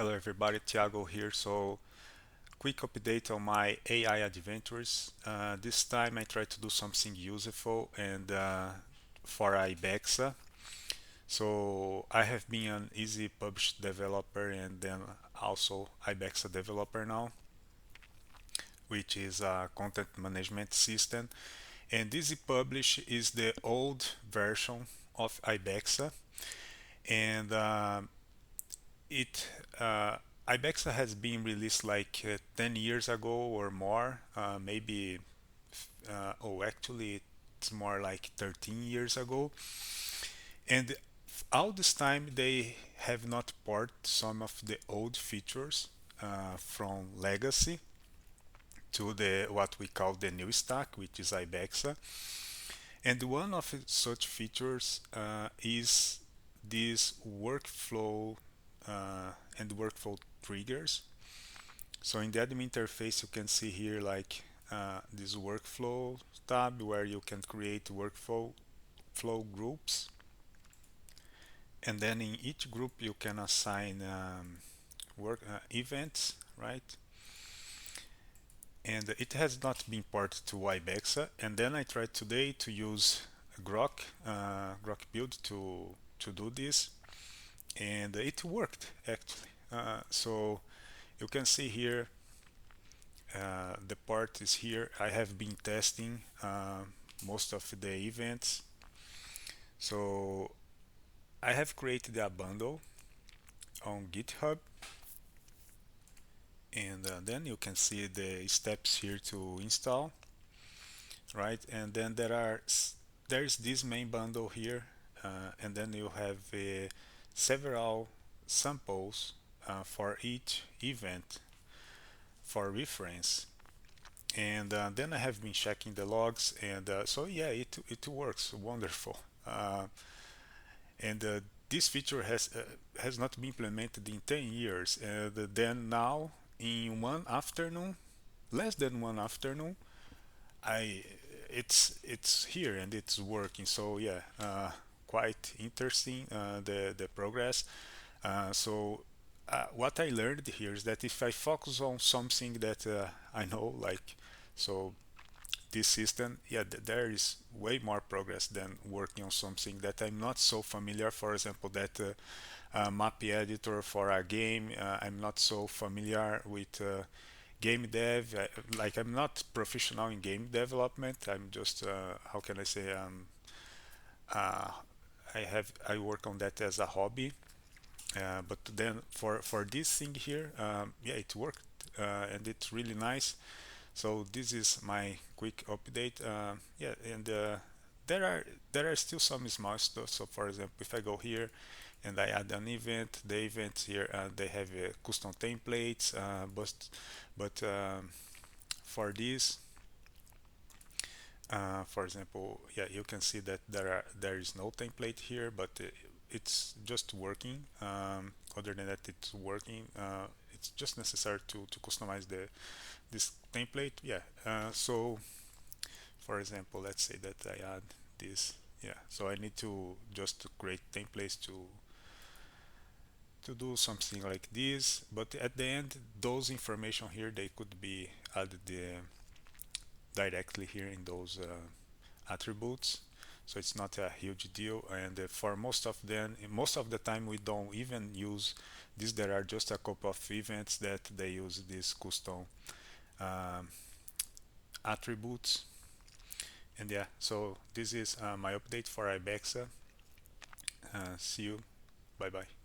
Hello everybody, Thiago here. So, quick update on my AI adventures. This time I try to do something useful and for Ibexa. So, I have been an Easy Publish developer and then also Ibexa developer now, which is a content management system. And Easy Publish is the old version of Ibexa, and it Ibexa has been released like 10 years ago or more, maybe actually it's more like 13 years ago. And all this time they have not ported some of the old features from legacy to the what we call the new stack, which is Ibexa. And one of such features is this workflow and workflow triggers. So in the admin interface, you can see here like this workflow tab where you can create workflow flow groups, and then in each group you can assign work events, right? And it has not been ported to Ibexa. And then I tried today to use Grok build to do this, and it worked actually. So you can see here the part is here. I have been testing most of the events. So I have created a bundle on GitHub, and then you can see the steps here to install, right? And then there's this main bundle here, and then you have several samples for each event for reference. And then I have been checking the logs, and so yeah, it works wonderful. And this feature has not been implemented in 10 years, and then now in one afternoon, less than one afternoon, I it's here and it's working. So yeah, quite interesting the progress. What I learned here is that if I focus on something that I know, like so this system, yeah, there is way more progress than working on something that I'm not so familiar. For example, that map editor for a game, I'm not so familiar with game dev. Like I'm not professional in game development. I'm just how can I say uh, I work on that as a hobby. But then for this thing here, yeah, it worked and it's really nice. So this is my quick update. Yeah, and there are there are still some small stuff. So for example, if I go here and I add an event, the events here they have custom templates, but for this, for example, yeah, you can see that there is no template here, but it's just working. Other than that, it's working. It's just necessary to customize this template. Yeah. So for example, let's say that I add this. Yeah. So I need to just create templates to do something like this. But at the end, those information here they could be added directly here in those attributes. So it's not a huge deal. And for most of them, most of the time we don't even use this. There are just a couple of events that they use this custom um, attributes. And yeah, so this is my update for Ibexa. See you. Bye bye.